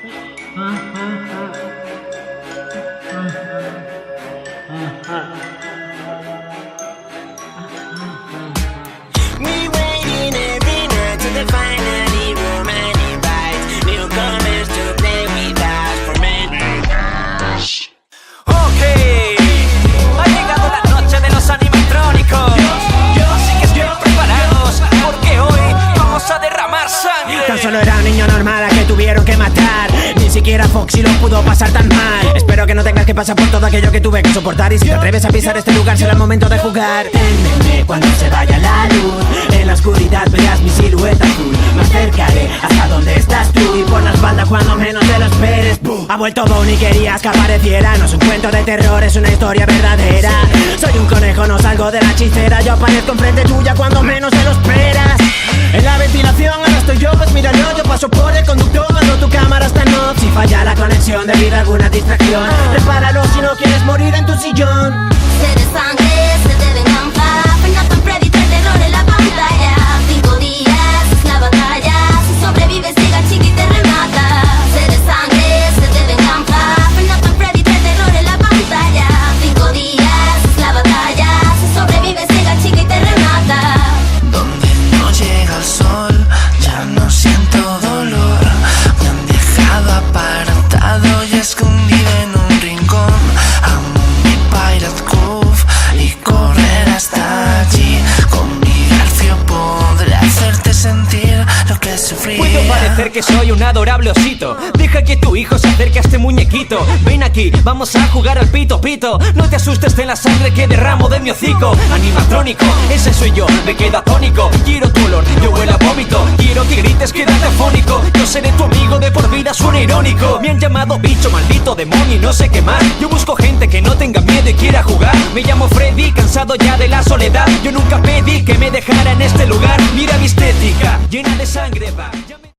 We waiting every night to the finally room and invite newcomers to play with us for midnight. Ok, ha llegado la noche de los animatrónicos. Así que estén preparados, porque hoy vamos a derramar sangre. Tan solo era un niño normal a que tuvieron que matar. Ni siquiera Foxy lo pudo pasar tan mal. Espero que no tengas que pasar por todo aquello que tuve que soportar. Y si te atreves a pisar este lugar será el momento de jugar. Témeme cuando se vaya la luz. En la oscuridad verás mi silueta azul. Me acercaré hasta donde estás tú. Y por la espalda cuando menos te lo esperes. Ha vuelto Bonnie, querías que apareciera. No es un cuento de terror, es una historia verdadera. Soy un conejo, no salgo de la hechicera. Yo aparezco enfrente tuya cuando menos te lo esperas. En la ventilación ahora estoy yo, pues míralo. Yo paso por el conductor cuando tu cámara está en off. Si falla la conexión debido a alguna distracción, repáralo si no quieres morir en tu sillón. Sed de sangre, sed de venganza. Nathan Freddy, el terror en la pantalla. 5 días es la batalla. Si sobrevives llega chica y te remata. Sed de sangre, sed de venganza. Nathan Freddy, el terror en la pantalla. 5 días es la batalla. Si sobrevives llega chica y te remata. Donde no llega el sol, ya no siento dolor. Me han dejado apartado y escondido en un rincón. Amo mi Pirate Cove y correr hasta allí. Con mi garfio podré hacerte sentir lo que sufrí. Puedo parecer que soy un adorable osito. Deja que tu hijo se acerque a este muñequito. Ven aquí, vamos a jugar al pito pito. No te asustes de la sangre que derramo de mi hocico. Animatrónico, ese soy yo, me quedo atónico. Quiero tu olor, yo huelo a vómito. Quiero que grites, quédate afónico. Yo seré tu amigo de por vida, suena irónico. Me han llamado bicho, maldito demonio y no sé qué más. Yo busco gente que no tenga miedo y quiera jugar. Me llamo Freddy, cansado ya de la soledad. Yo nunca pedí que me dejara en este lugar. Mira mi estética, llena de sangre va.